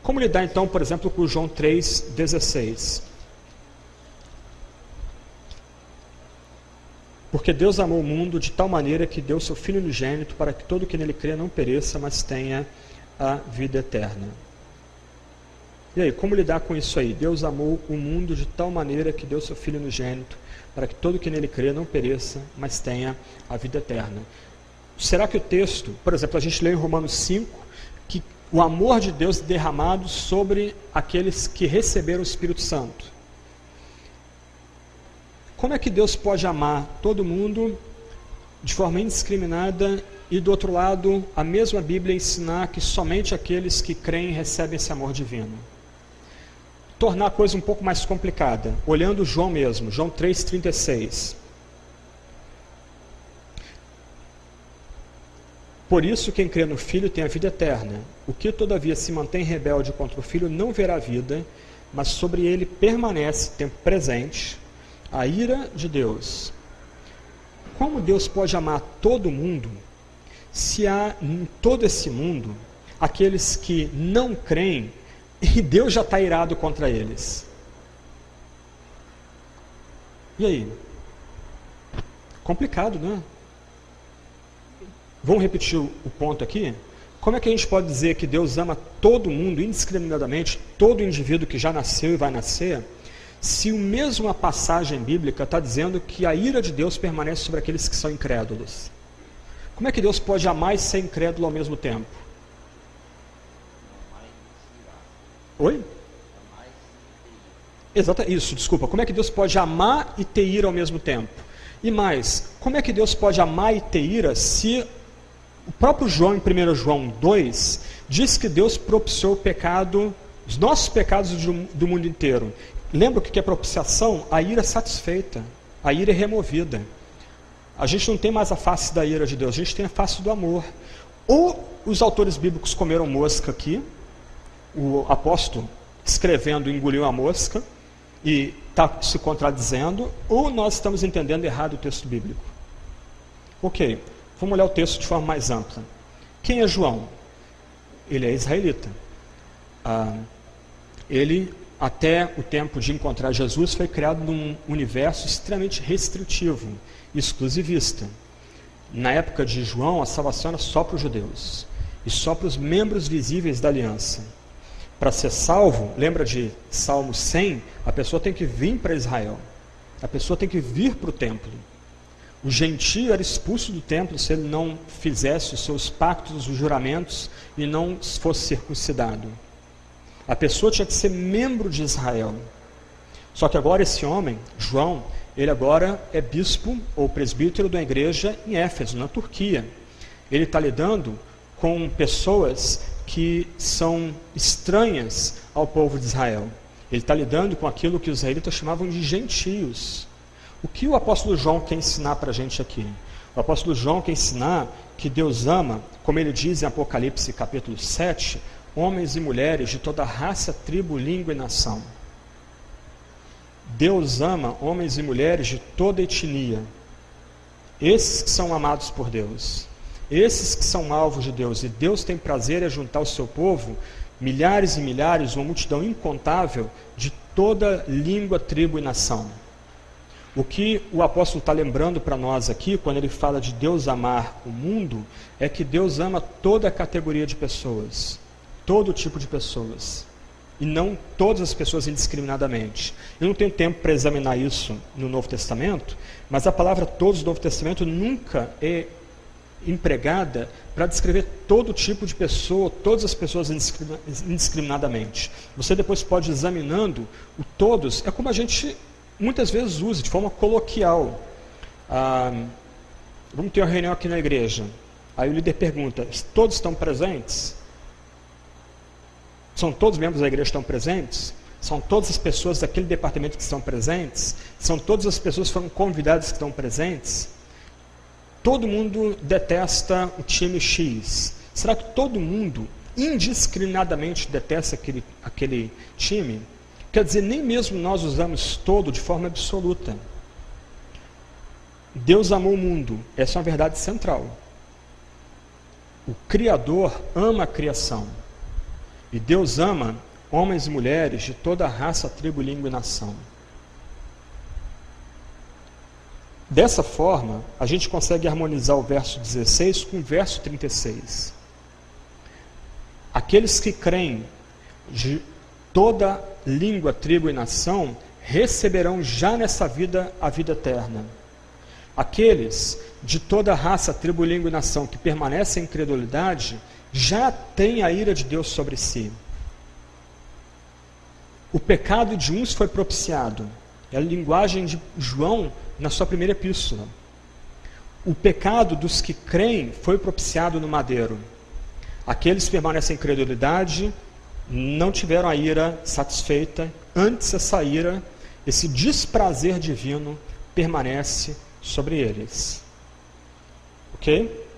Como lidar então, por exemplo, com João 3,16? Porque Deus amou o mundo de tal maneira que deu seu Filho unigênito para que todo que nele crê não pereça, mas tenha a vida eterna. E aí, como lidar com isso aí? Deus amou o mundo de tal maneira que deu seu Filho unigênito para que todo que nele crê não pereça, mas tenha a vida eterna. Será que o texto, por exemplo, a gente lê em Romanos 5, que o amor de Deus é derramado sobre aqueles que receberam o Espírito Santo? Como é que Deus pode amar todo mundo de forma indiscriminada e, do outro lado, a mesma Bíblia ensinar que somente aqueles que creem recebem esse amor divino? Tornar a coisa um pouco mais complicada, olhando João mesmo, João 3,36. Por isso, quem crê no Filho tem a vida eterna. O que, todavia, se mantém rebelde contra o Filho não verá a vida, mas sobre ele permanece, tempo presente, a ira de Deus. Como Deus pode amar todo mundo, se há em todo esse mundo aqueles que não creem e Deus já está irado contra eles? E aí? Complicado, né? Vamos repetir o ponto aqui? Como é que a gente pode dizer que Deus ama todo mundo indiscriminadamente, todo indivíduo que já nasceu e vai nascer, se a mesma passagem bíblica está dizendo que a ira de Deus permanece sobre aqueles que são incrédulos? Como é que Deus pode amar e ser incrédulo ao mesmo tempo? Oi? Exato, isso, desculpa. Como é que Deus pode amar e ter ira ao mesmo tempo? E mais, como é que Deus pode amar e ter ira se o próprio João, em 1 João 2, diz que Deus propiciou o pecado, os nossos pecados do mundo inteiro? Lembra o que é propiciação? A ira satisfeita, a ira é removida. A gente não tem mais a face da ira de Deus, a gente tem a face do amor. Ou os autores bíblicos comeram mosca aqui, o apóstolo escrevendo engoliu a mosca e está se contradizendo, ou nós estamos entendendo errado o texto bíblico. Ok, vamos olhar o texto de forma mais ampla. Quem é João? Ele é israelita. Ele, até o tempo de encontrar Jesus, foi criado num universo extremamente restritivo, exclusivista. Na época de João, a salvação era só para os judeus e só para os membros visíveis da aliança. Para ser salvo, lembra de Salmo 100? A pessoa tem que vir para Israel. A pessoa tem que vir para o templo. O gentio era expulso do templo se ele não fizesse os seus pactos, os juramentos e não fosse circuncidado. A pessoa tinha que ser membro de Israel. Só que agora esse homem, João, ele agora é bispo ou presbítero da igreja em Éfeso, na Turquia. Ele está lidando com pessoas que são estranhas ao povo de Israel. Ele está lidando com aquilo que os israelitas chamavam de gentios. O que o apóstolo João quer ensinar para a gente aqui? O apóstolo João quer ensinar que Deus ama, como ele diz em Apocalipse capítulo 7, homens e mulheres de toda raça, tribo, língua e nação. Deus ama homens e mulheres de toda etnia. Esses que são amados por Deus. Esses que são alvos de Deus. E Deus tem prazer em juntar o seu povo, milhares e milhares, uma multidão incontável, de toda língua, tribo e nação. O que o apóstolo está lembrando para nós aqui, quando ele fala de Deus amar o mundo, é que Deus ama toda a categoria de pessoas, todo tipo de pessoas, e não todas as pessoas indiscriminadamente. Eu não tenho tempo para examinar isso no Novo Testamento, mas a palavra todos do Novo Testamento nunca é empregada para descrever todo tipo de pessoa, todas as pessoas indiscriminadamente. Você depois pode ir examinando o todos, é como a gente muitas vezes usa de forma coloquial. Vamos ter uma reunião aqui na igreja, aí o líder pergunta, todos estão presentes? São todos membros da igreja que estão presentes? São todas as pessoas daquele departamento que estão presentes? São todas as pessoas que foram convidadas que estão presentes? Todo mundo detesta o time X. Será que todo mundo indiscriminadamente detesta aquele time? Quer dizer, nem mesmo nós usamos todo de forma absoluta. Deus amou o mundo. Essa é uma verdade central. O Criador ama a criação. E Deus ama homens e mulheres de toda raça, tribo, língua e nação. Dessa forma, a gente consegue harmonizar o verso 16 com o verso 36. Aqueles que creem de toda língua, tribo e nação receberão já nessa vida a vida eterna. Aqueles de toda raça, tribo, língua e nação que permanecem em incredulidade já têm a ira de Deus sobre si. O pecado de uns foi propiciado. É a linguagem de João na sua primeira epístola. O pecado dos que creem foi propiciado no madeiro. Aqueles que permanecem em incredulidade não tiveram a ira satisfeita. Antes essa ira, esse desprazer divino permanece sobre eles. Ok?